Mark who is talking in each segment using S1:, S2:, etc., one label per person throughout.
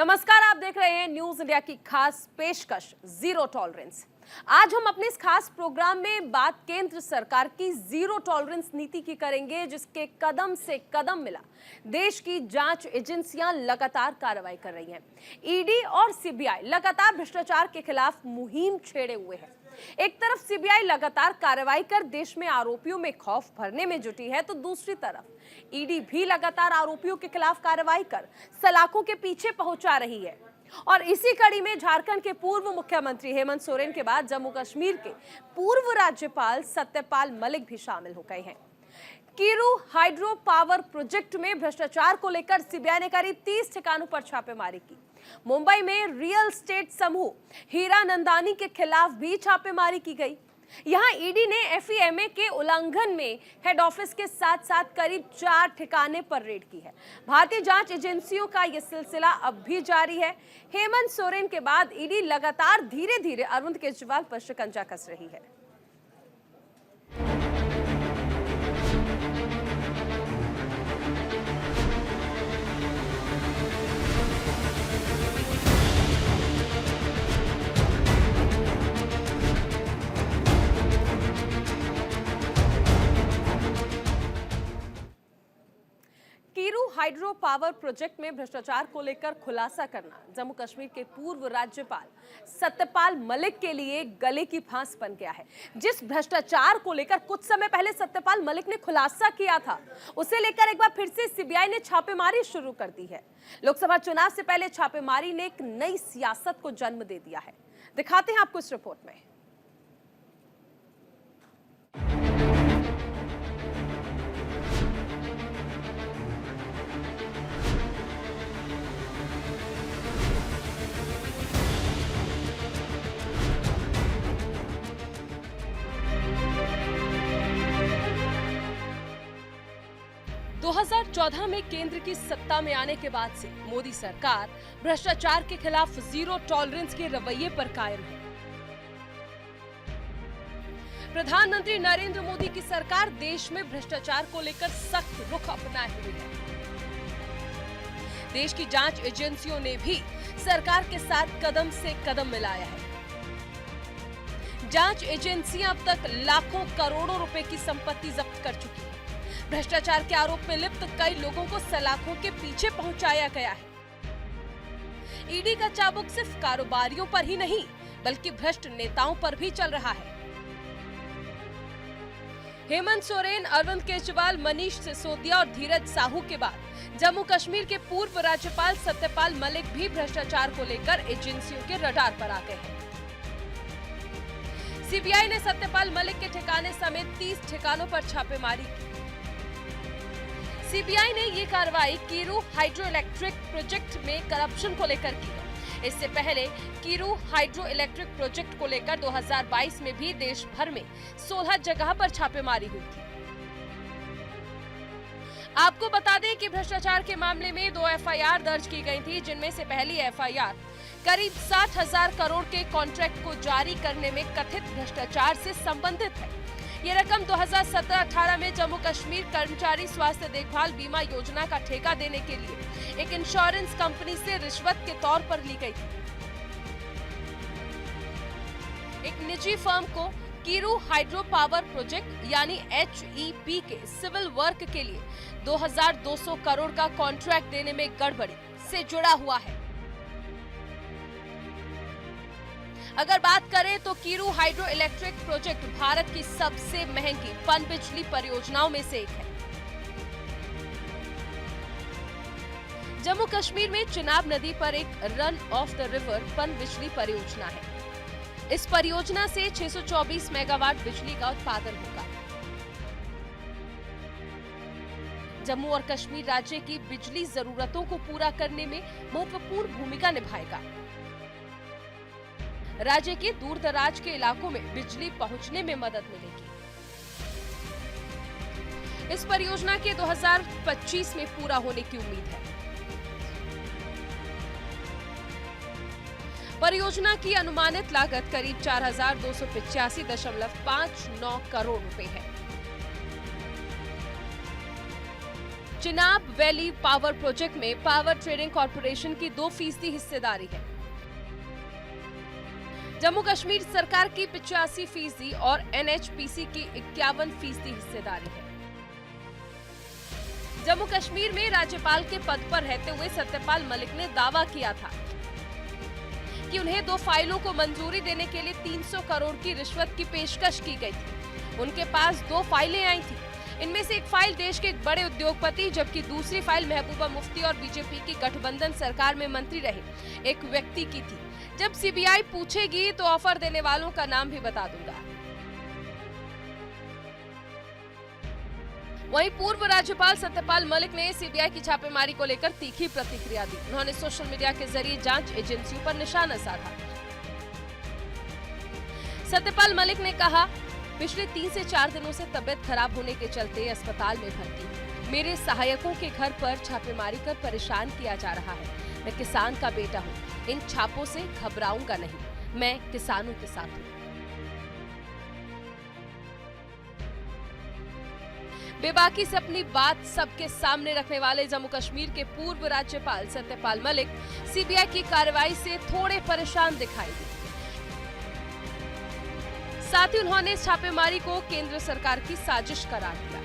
S1: नमस्कार, आप देख रहे हैं न्यूज इंडिया की खास पेशकश जीरो टॉलरेंस। आज हम अपने इस खास प्रोग्राम में बात केंद्र सरकार की जीरो टॉलरेंस नीति की करेंगे, जिसके कदम से कदम मिला देश की जांच एजेंसियां लगातार कार्रवाई कर रही हैं। ईडी और सीबीआई लगातार भ्रष्टाचार के खिलाफ मुहिम छेड़े हुए हैं। एक तरफ सीबीआई लगातार कार्रवाई कर देश में आरोपियों में खौफ भरने में जुटी है, तो दूसरी तरफ ईडी भी लगातार आरोपियों के खिलाफ कार्रवाई कर सलाखों के पीछे पहुंचा रही है। और इसी कड़ी में झारखंड के पूर्व मुख्यमंत्री हेमंत सोरेन के बाद जम्मू कश्मीर के पूर्व राज्यपाल सत्यपाल मलिक भी शामिल हो गए हैं। कीरू हाइड्रो पावर प्रोजेक्ट में भ्रष्टाचार को लेकर सीबीआई ने करीब 30 ठिकानों पर छापेमारी की। मुंबई में रियल एस्टेट समूह हीरा नंदानी के खिलाफ भी छापेमारी की गई। यहां ईडी ने एफईएमए के उल्लंघन में हेड ऑफिस के साथ साथ करीब 4 ठिकाने पर रेड की है। भारतीय जांच एजेंसियों का यह सिलसिला अब भी जारी है। हेमंत सोरेन के बाद ईडी लगातार धीरे धीरे अरविंद केजरीवाल पर शिकंजा कस रही है। 'कीरू हाइड्रो पावर प्रोजेक्ट में भ्रष्टाचार को लेकर खुलासा करना जम्मू कश्मीर के पूर्व राज्यपाल सत्यपाल मलिक के लिए गले की फांस बन गया है। जिस भ्रष्टाचार को लेकर कुछ समय पहले सत्यपाल मलिक ने खुलासा किया था, उसे लेकर एक बार फिर से सीबीआई ने छापेमारी शुरू कर दी है। लोकसभा चुनाव से पहले छापेमारी ने एक नई सियासत को जन्म दे दिया है। दिखाते हैं आपको इस रिपोर्ट में। 2014 में केंद्र की सत्ता में आने के बाद से मोदी सरकार भ्रष्टाचार के खिलाफ जीरो टॉलरेंस के रवैये पर कायम है। प्रधानमंत्री नरेंद्र मोदी की सरकार देश में भ्रष्टाचार को लेकर सख्त रुख अपनाए हुए है। देश की जांच एजेंसियों ने भी सरकार के साथ कदम से कदम मिलाया है। जांच एजेंसियां अब तक लाखों करोड़ों रुपए की संपत्ति जब्त कर चुकी है। भ्रष्टाचार के आरोप में लिप्त कई लोगों को सलाखों के पीछे पहुंचाया गया है। ईडी का चाबुक सिर्फ कारोबारियों पर ही नहीं, बल्कि भ्रष्ट नेताओं पर भी चल रहा है। हेमंत सोरेन, अरविंद केजरीवाल, मनीष सिसोदिया और धीरज साहू के बाद जम्मू कश्मीर के पूर्व राज्यपाल सत्यपाल मलिक भी भ्रष्टाचार को लेकर एजेंसियों के रडार पर आ गए हैं। सीबीआई ने सत्यपाल मलिक के ठिकाने समेत 30 ठिकानों पर छापेमारी की। सीबीआई ने ये कार्रवाई कीरू हाइड्रो इलेक्ट्रिक प्रोजेक्ट में करप्शन को लेकर की है। इससे पहले कीरू हाइड्रो इलेक्ट्रिक प्रोजेक्ट को लेकर 2022 में भी देश भर में 16 जगह पर छापेमारी हुई थी। आपको बता दें कि भ्रष्टाचार के मामले में 2 एफआईआर दर्ज की गई थी, जिनमें से पहली एफआईआर करीब 60,000 करोड़ के कॉन्ट्रैक्ट को जारी करने में कथित भ्रष्टाचार से संबंधित है। ये रकम 2017-18 में जम्मू कश्मीर कर्मचारी स्वास्थ्य देखभाल बीमा योजना का ठेका देने के लिए एक इंश्योरेंस कंपनी से रिश्वत के तौर पर ली गई थी। एक निजी फर्म को कीरू हाइड्रो पावर प्रोजेक्ट यानी HEP के सिविल वर्क के लिए 2200 करोड़ का कॉन्ट्रैक्ट देने में गड़बड़ी से जुड़ा हुआ है। अगर बात करें तो Kiru hydro electric project Bharat की सबसे महंगी पनबिजली परियोजनाओं में से एक है। जम्मू कश्मीर में चिनाब नदी पर एक रन ऑफ द रिवर पनबिजली परियोजना है। इस परियोजना से 624 मेगावाट बिजली का उत्पादन होगा। जम्मू और कश्मीर राज्य की बिजली जरूरतों को पूरा करने में महत्वपूर्ण भूमिका निभाएगा। राज्य के दूर दराज के इलाकों में बिजली पहुंचने में मदद मिलेगी। इस परियोजना के 2025 में पूरा होने की उम्मीद है। परियोजना की अनुमानित लागत करीब 4,285.59 करोड़ रुपए है। चिनाब वैली पावर प्रोजेक्ट में पावर ट्रेडिंग कॉर्पोरेशन की 2% हिस्सेदारी है। जम्मू कश्मीर सरकार की 85% और NHPC की 51% हिस्सेदारी है। जम्मू कश्मीर में राज्यपाल के पद पर रहते हुए सत्यपाल मलिक ने दावा किया था कि उन्हें 2 फाइलों को मंजूरी देने के लिए 300 करोड़ की रिश्वत की पेशकश की गई थी। उनके पास 2 फाइलें आई थी। इनमें से एक फाइल देश के एक बड़े उद्योगपति, जबकि दूसरी फाइल महबूबा मुफ्ती और बीजेपी की गठबंधन सरकार में मंत्री रहे एक व्यक्ति की थी। जब सीबीआई पूछेगी तो ऑफर देने वालों का नाम भी बता दूंगा। वहीं पूर्व राज्यपाल सत्यपाल मलिक ने सीबीआई की छापेमारी को लेकर तीखी प्रतिक्रिया दी। उन्होंने सोशल मीडिया के जरिए जांच एजेंसियों पर निशाना साधा। सत्यपाल मलिक ने कहा, पिछले 3 से 4 दिनों से तबियत खराब होने के चलते अस्पताल में भर्ती हूं। मेरे सहायकों के घर पर छापेमारी कर परेशान किया जा रहा है। मैं किसान का बेटा हूं, इन छापों से घबराऊंगा नहीं। मैं किसानों के साथ हूं। बेबाकी से अपनी बात सबके सामने रखने वाले जम्मू कश्मीर के पूर्व राज्यपाल सत्यपाल मलिक सीबीआई की कार्रवाई से थोड़े परेशान दिखाई दिए। साथ ही उन्होंने इस छापेमारी को केंद्र सरकार की साजिश करार दिया।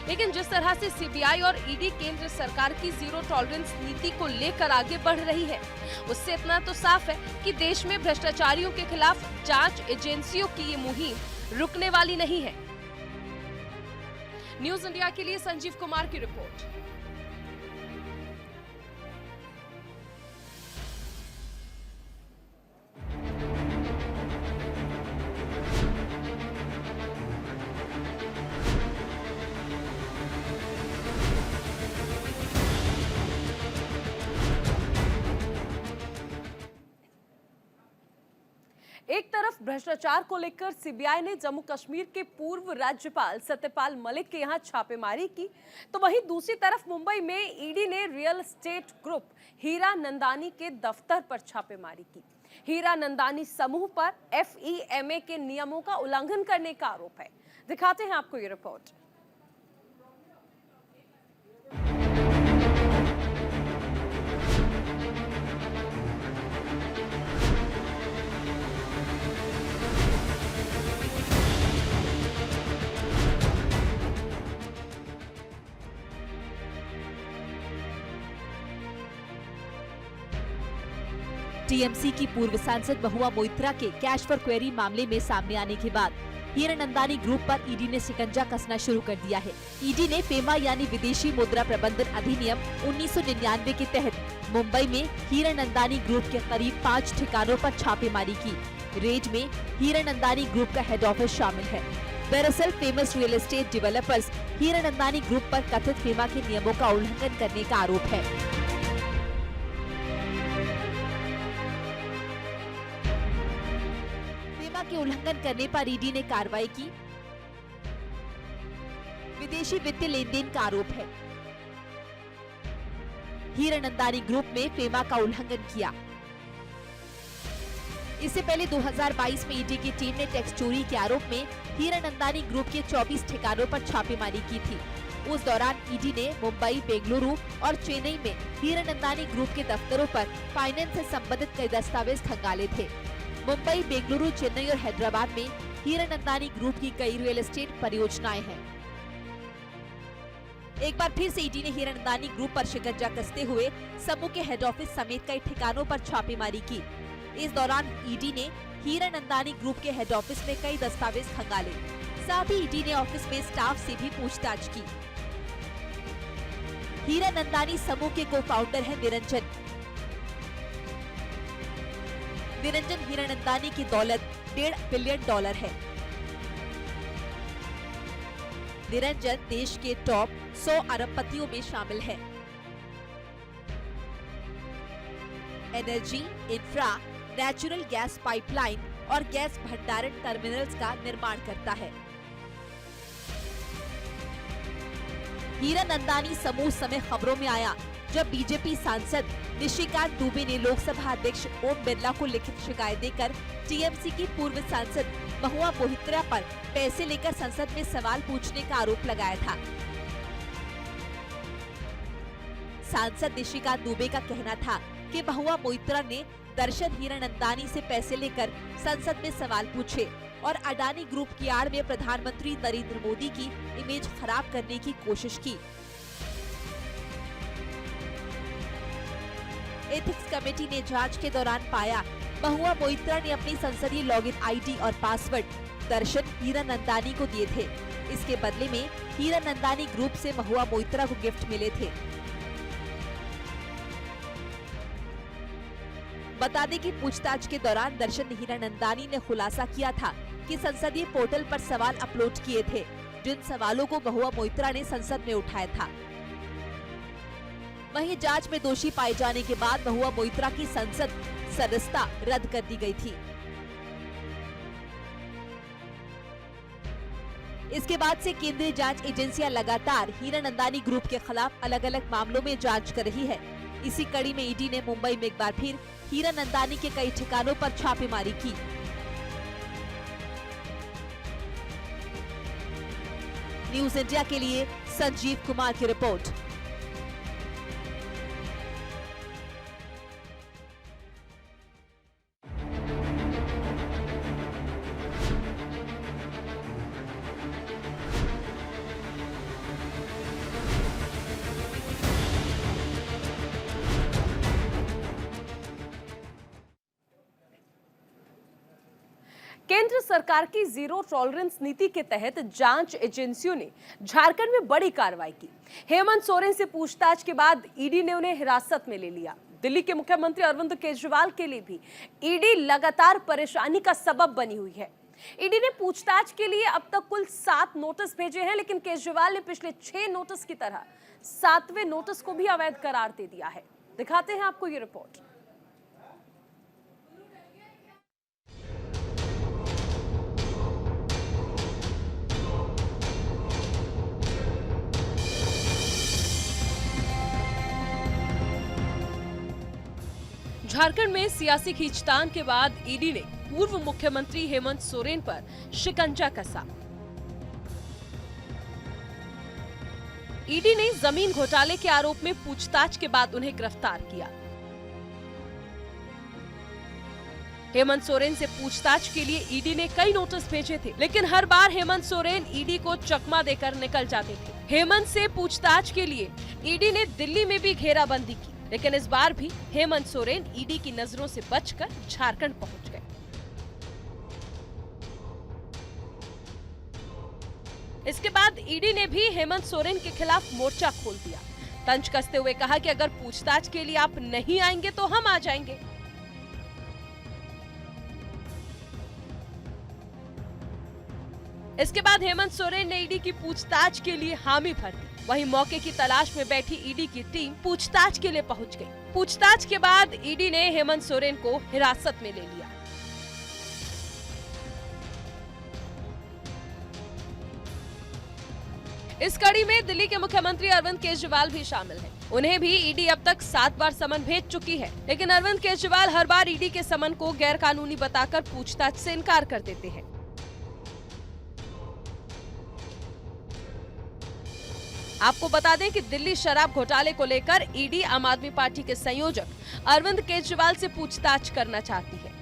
S1: लेकिन जिस तरह से सीबीआई और ईडी केंद्र सरकार की जीरो टॉलरेंस नीति को लेकर आगे बढ़ रही है, उससे इतना तो साफ है कि देश में भ्रष्टाचारियों के खिलाफ जांच एजेंसियों की ये मुहिम रुकने वाली नहीं है। न्यूज इंडिया के लिए संजीव कुमार की रिपोर्ट। एक तरफ भ्रष्टाचार को लेकर सीबीआई ने जम्मू कश्मीर के पूर्व राज्यपाल सत्यपाल मलिक के यहां छापेमारी की, तो वहीं दूसरी तरफ मुंबई में ईडी ने रियल एस्टेट ग्रुप हीरा नंदानी के दफ्तर पर छापेमारी की। हीरा नंदानी समूह पर FEMA के नियमों का उल्लंघन करने का आरोप है। दिखाते हैं आपको ये रिपोर्ट।
S2: टीएमसी की पूर्व सांसद महुआ मोइत्रा के कैश फॉर क्वेरी मामले में सामने आने के बाद हीरा नंदानी ग्रुप पर ईडी ने शिकंजा कसना शुरू कर दिया है। ईडी ने फेमा यानी विदेशी मुद्रा प्रबंधन अधिनियम 1999 के तहत मुंबई में हीरा नंदानी ग्रुप के करीब 5 ठिकानों पर छापेमारी की। रेड में हीरा नंदानी ग्रुप का हेड ऑफिस शामिल है। दरअसल फेमस रियल एस्टेट डेवलपर्स हीरा नंदानी ग्रुप पर कथित फेमा के नियमों का उल्लंघन करने का आरोप है। के उल्लंघन करने पर ईडी ने कार्रवाई की। विदेशी वित्तीय लेन देन का आरोप है। हीरा नंदानी ग्रुप में फेमा का उल्लंघन किया। इससे पहले 2022 में ईडी की टीम ने टैक्स चोरी के आरोप में हीरा नंदानी ग्रुप के 24 ठिकानों पर छापेमारी की थी। उस दौरान ईडी ने मुंबई, बेंगलुरु और चेन्नई में हीरा नंदानी ग्रुप के दफ्तरों पर फाइनेंस से संबंधित कई दस्तावेज खंगाले थे। मुंबई, बेंगलुरु, चेन्नई और हैदराबाद में हीरा नंदानी ग्रुप की कई रियल एस्टेट परियोजनाएं हैं। एक बार फिर से ईडी ने हीरा नंदानी ग्रुप पर शिकंजा कसते हुए समूह के हेड ऑफिस समेत कई ठिकानों पर छापेमारी की। इस दौरान ईडी ने हीरा नंदानी ग्रुप के हेड ऑफिस में कई दस्तावेज खंगाले। साथ ही ईडी ने ऑफिस में स्टाफ से भी पूछताछ की। हीरा नंदानी समूह के को फाउंडर है निरंजन। हीरा नंदानी की दौलत $1.5 बिलियन है। निरंजन देश के टॉप 100 अरबपतियों में शामिल है। Energy, infra, natural gas pipeline और गैस भंडारण टर्मिनल्स का निर्माण करता है। हीरा नंदानी समूह समय खबरों में आया जब बीजेपी सांसद निशिकांत दुबे ने लोकसभा अध्यक्ष ओम बिरला को लिखित शिकायत देकर टीएमसी की पूर्व सांसद महुआ मोइत्रा पर पैसे लेकर संसद में सवाल पूछने का आरोप लगाया था। सांसद निशिकांत दुबे का कहना था कि महुआ मोइत्रा ने दर्शन हीरानंदानी से पैसे लेकर संसद में सवाल पूछे और अडानी ग्रुप की आड़ में प्रधानमंत्री नरेंद्र मोदी की इमेज खराब करने की कोशिश की। एथिक्स कमेटी ने जांच के दौरान पाया महुआ मोइत्रा ने अपनी संसदीय लॉगिन आईडी और पासवर्ड दर्शन हीरानंदानी को दिए थे। इसके बदले में हीरानंदानी ग्रुप से महुआ मोइत्रा को गिफ्ट मिले थे। बता दें कि पूछताछ के दौरान दर्शन हीरानंदानी ने खुलासा किया था कि संसदीय पोर्टल पर सवाल अपलोड किए थे, जिन सवालों को महुआ मोइत्रा ने संसद में उठाया था। वहीं जांच में दोषी पाए जाने के बाद महुआ मोइत्रा की संसद सदस्यता रद्द कर दी गई थी। इसके बाद से केंद्रीय जांच एजेंसियां लगातार हीरानंदानी ग्रुप के खिलाफ अलग अलग मामलों में जांच कर रही है। इसी कड़ी में ईडी ने मुंबई में एक बार फिर हीरानंदानी के कई ठिकानों पर छापेमारी की। न्यूज इंडिया के लिए संजीव कुमार की रिपोर्ट।
S1: केंद्र सरकार की जीरो टॉलरेंस नीति के तहत जांच एजेंसियों ने झारखंड में बड़ी कार्रवाई की। हेमंत सोरेन से पूछताछ के बाद ईडी ने उन्हें हिरासत में ले लिया। दिल्ली के मुख्यमंत्री अरविंद केजरीवाल के लिए भी ईडी लगातार परेशानी का सबब बनी हुई है। ईडी ने पूछताछ के लिए अब तक कुल 7 नोटिस भेजे हैं, लेकिन केजरीवाल ने पिछले 6 नोटिस की तरह 7वें नोटिस को भी अवैध करार दे दिया है। दिखाते हैं आपको ये रिपोर्ट। झारखंड में सियासी खींचतान के बाद ईडी ने पूर्व मुख्यमंत्री हेमंत सोरेन पर शिकंजा कसा। ईडी ने जमीन घोटाले के आरोप में पूछताछ के बाद उन्हें गिरफ्तार किया। हेमंत सोरेन से पूछताछ के लिए ईडी ने कई नोटिस भेजे थे, लेकिन हर बार हेमंत सोरेन ईडी को चकमा देकर निकल जाते थे। हेमंत से पूछताछ के लिए ईडी ने दिल्ली में भी घेराबंदी की, लेकिन इस बार भी हेमंत सोरेन ईडी की नजरों से बचकर झारखंड पहुंच गए। इसके बाद ईडी ने भी हेमंत सोरेन के खिलाफ मोर्चा खोल दिया। तंज कसते हुए कहा कि अगर पूछताछ के लिए आप नहीं आएंगे तो हम आ जाएंगे। इसके बाद हेमंत सोरेन ने ईडी की पूछताछ के लिए हामी भर दी। वहीं मौके की तलाश में बैठी ईडी की टीम पूछताछ के लिए पहुंच गई। पूछताछ के बाद ईडी ने हेमंत सोरेन को हिरासत में ले लिया। इस कड़ी में दिल्ली के मुख्यमंत्री अरविंद केजरीवाल भी शामिल हैं। उन्हें भी ईडी अब तक 7 बार समन भेज चुकी है, लेकिन अरविंद केजरीवाल हर बार ईडी के समन को गैर कानूनी बताकर पूछताछ से इनकार कर देते हैं। आपको बता दें कि दिल्ली शराब घोटाले को लेकर ईडी आम आदमी पार्टी के संयोजक अरविंद केजरीवाल से पूछताछ करना चाहती है।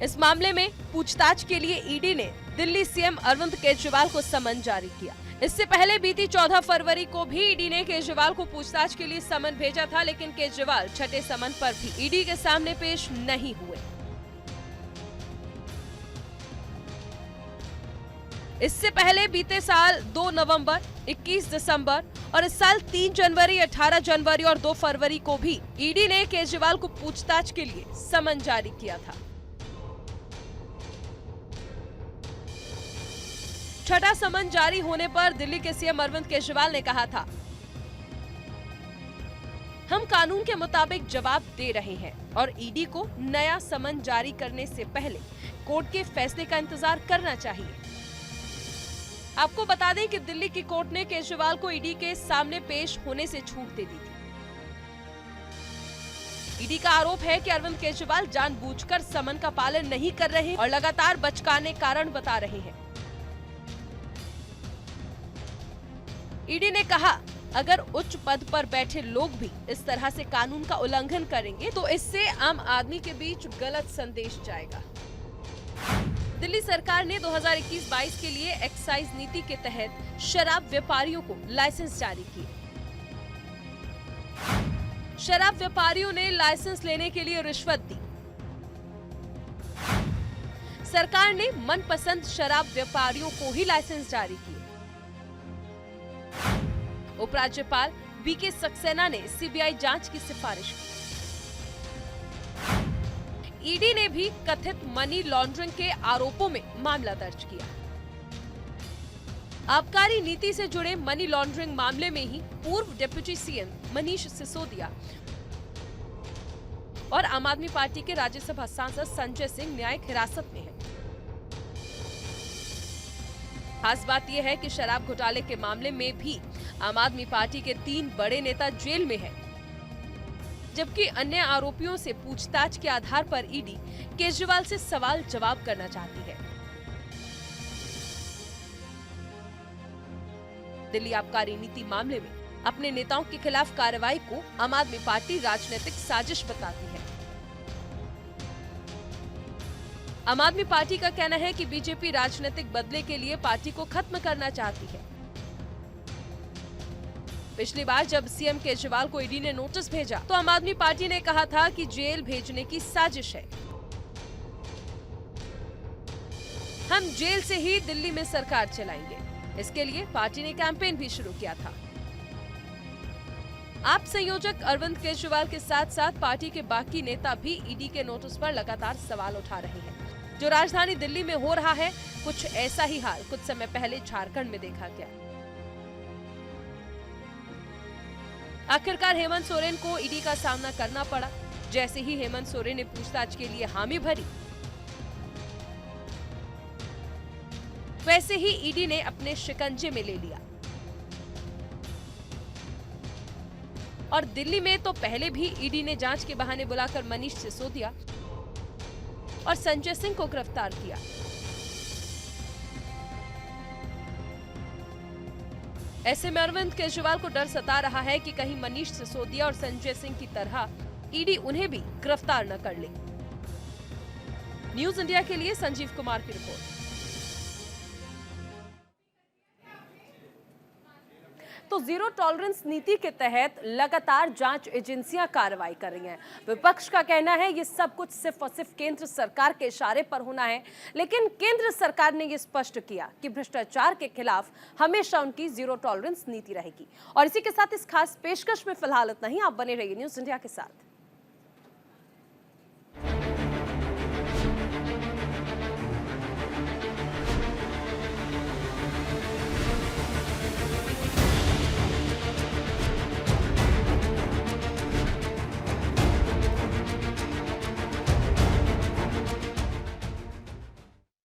S1: इस मामले में पूछताछ के लिए ईडी ने दिल्ली सीएम अरविंद केजरीवाल को समन जारी किया। इससे पहले बीती 14 फरवरी को भी ईडी ने केजरीवाल को पूछताछ के लिए समन भेजा था, लेकिन केजरीवाल छठे समन पर भी ईडी के सामने पेश नहीं हुए। इससे पहले बीते साल 2 नवंबर, 21 दिसंबर और इस साल 3 जनवरी, 18 जनवरी और 2 फरवरी को भी ईडी ने केजरीवाल को पूछताछ के लिए समन जारी किया था। छठा समन जारी होने पर दिल्ली के सीएम अरविंद केजरीवाल ने कहा था, हम कानून के मुताबिक जवाब दे रहे हैं और ईडी को नया समन जारी करने से पहले कोर्ट के फैसले का इंतजार करना चाहिए। आपको बता दें कि दिल्ली की कोर्ट ने केजरीवाल को ईडी के सामने पेश होने से छूट दे दी थी। ईडी का आरोप है कि अरविंद केजरीवाल जानबूझकर समन का पालन नहीं कर रहे और लगातार बचकाने कारण बता रहे हैं। ईडी ने कहा, अगर उच्च पद पर बैठे लोग भी इस तरह से कानून का उल्लंघन करेंगे तो इससे आम आदमी के बीच गलत संदेश जाएगा। दिल्ली सरकार ने 2021-22 के लिए एक्साइज नीति के तहत शराब व्यापारियों को लाइसेंस जारी किए। शराब व्यापारियों ने लाइसेंस लेने के लिए रिश्वत दी। सरकार ने मनपसंद शराब व्यापारियों को ही लाइसेंस जारी किए। उपराज्यपाल बीके सक्सेना ने सीबीआई जांच की सिफारिश की। ईडी ने भी कथित मनी लॉन्ड्रिंग के आरोपों में मामला दर्ज किया। आबकारी नीति से जुड़े मनी लॉन्ड्रिंग मामले में ही पूर्व डिप्टी सीएम मनीष सिसोदिया और आम आदमी पार्टी के राज्यसभा सांसद संजय सिंह न्यायिक हिरासत में हैं। खास बात यह है कि शराब घोटाले के मामले में भी आम आदमी पार्टी के 3 बड़े नेता जेल में हैं, जबकि अन्य आरोपियों से पूछताछ के आधार पर ईडी केजरीवाल से सवाल जवाब करना चाहती है। दिल्ली आबकारी नीति मामले में अपने नेताओं के खिलाफ कार्रवाई को आम आदमी पार्टी राजनीतिक साजिश बताती है। आम आदमी पार्टी का कहना है कि बीजेपी राजनीतिक बदले के लिए पार्टी को खत्म करना चाहती है। पिछली बार जब सीएम केजरीवाल को ईडी ने नोटिस भेजा तो आम आदमी पार्टी ने कहा था कि जेल भेजने की साजिश है। हम जेल से ही दिल्ली में सरकार चलाएंगे। इसके लिए पार्टी ने कैंपेन भी शुरू किया था। आप संयोजक अरविंद केजरीवाल के साथ साथ पार्टी के बाकी नेता भी ईडी के नोटिस पर लगातार सवाल उठा रहे हैं। जो राजधानी दिल्ली में हो रहा है, कुछ ऐसा ही हाल कुछ समय पहले झारखंड में देखा गया। आखिरकार हेमंत सोरेन को ईडी का सामना करना पड़ा। जैसे ही हेमंत सोरेन ने पूछताछ के लिए हामी भरी, वैसे ही ईडी ने अपने शिकंजे में ले लिया। और दिल्ली में तो पहले भी ईडी ने जांच के बहाने बुलाकर मनीष सिसोदिया और संजय सिंह को गिरफ्तार किया। ऐसे में अरविंद केजरीवाल को डर सता रहा है कि कहीं मनीष सिसोदिया और संजय सिंह की तरह ईडी उन्हें भी गिरफ्तार न कर ले। न्यूज इंडिया के लिए संजीव कुमार की रिपोर्ट। तो जीरो टॉलरेंस नीति के तहत लगातार जांच एजेंसियां कार्रवाई कर रही हैं। विपक्ष का कहना है ये सब कुछ सिर्फ और सिर्फ केंद्र सरकार के इशारे पर होना है, लेकिन केंद्र सरकार ने ये स्पष्ट किया कि भ्रष्टाचार के खिलाफ हमेशा उनकी जीरो टॉलरेंस नीति रहेगी। और इसी के साथ इस खास पेशकश में फिलहाल इतना ही। आप बने रहिए न्यूज इंडिया के साथ।